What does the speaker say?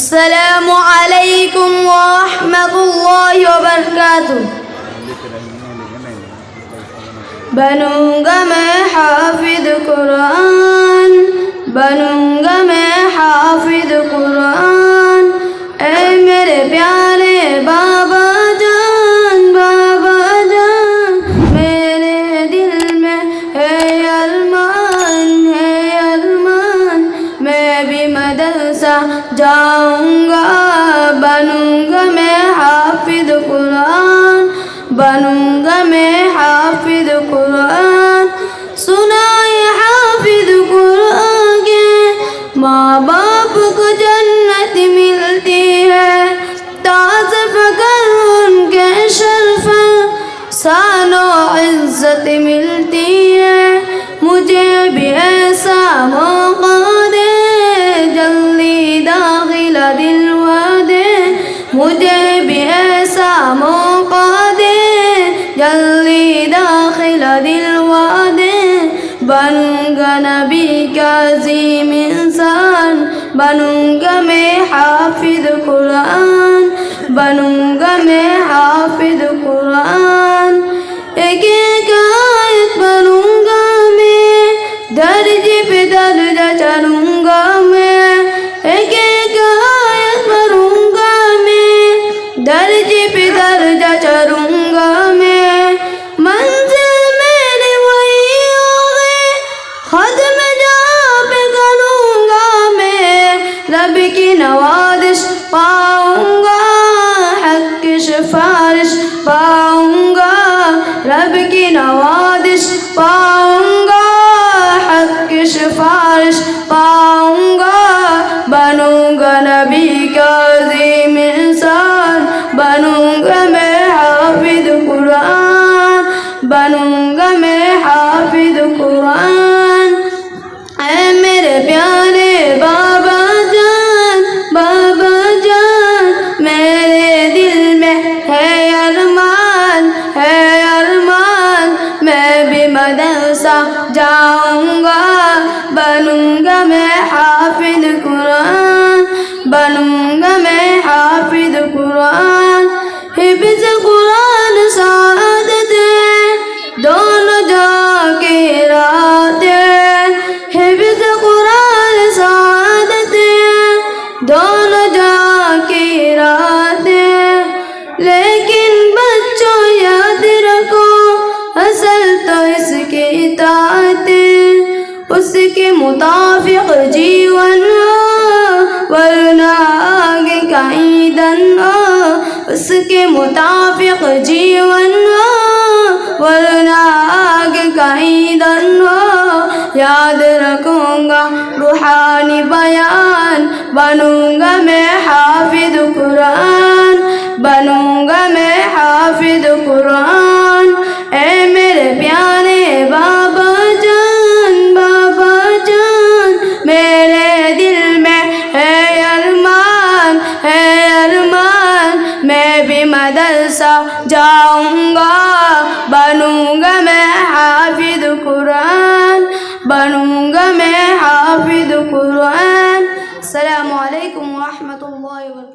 السلام علیکم ورحمۃ اللہ وبرکاتہ. بنوں گا میں حافظ قرآن، بنوں گا میں حافظ قرآن. اے میرے پیارے بابا جان، بابا جان، میرے دل میں ہے ارمان، ہے ارمان. میں بھی مدرسہ جاؤں گا، بنوں گا میں حافظ قرآن، بنوں گا میں حافظ قرآن. سنائے حافظ قرآن کے ماں باپ کو جنت ملتی ہے، تاج فخر ان کے شرف شان و عزت ملتی ہے. مجھے بھی ایسا موقع دے، جلدی داخلہ دلوا دے. مجھے بھی ایسا موقع دے، جلدی داخلہ دلوا دے. بنوں گا نبی کا عظیم انسان، بنوں گا میں حافظ قرآن، بنوں گا میں حافظ قرآن. ایک ایک آیت پڑھوں گا میں، درجے پہ درجہ چڑھوں گا میں. ایک ایک آیت پڑھوں گا میں، درجے پہ درجہ چڑھوں گا میں. منزل میری وہی ہوگی، ختم جا پہ کروں گا میں. رب کی نوازش پاؤں گا، حق کی سفارش پاؤں گا. رب کی نوازش پاؤں گا، حق کی سفارش پاؤں گا. بنوں گا نبی کا عظیم انسان، بنوں گا میں حافظ قرآن، بنوں گا میں حافظ قرآن. اے میرے پیارے بابا جان، بابا جان، میرے دل میں ہے ارمان، ہے ارمان. میں بھی مدرسہ جاؤں گا، بنوں گا میں حافظ قرآن، بنوں گا میں حافظ قرآن. حفظ قرآن سعادت ہے، دونوں جہاں کی رات ہے. حفظ قرآن سعادت ہے، دونوں جہاں کی رات ہے. لیکن بچوں یاد رکھو، اصل تو اس کی اطاعت ہے. اس کے مطابق جیون ہو، ورنہ آگے کا ایندھن ہو. اس کے مطابق جیون ہو، ورنہ آگے کا ایندھن ہو. یاد رکھوں گا روحانی بیان، بنوں گا میں حافظ قرآن، بنوں گا میں حافظ قرآن. اے میرے پیارے بابا جان، بابا جان، میرے دل میں ہے ارمان، ہے ارمان. میں بھی مدرسہ جاؤں گا، بنوں گا میں حافظ قرآن، بنوں گا میں حافظ قرآن. السلام علیکم ورحمۃ اللہ وبرکاتہ.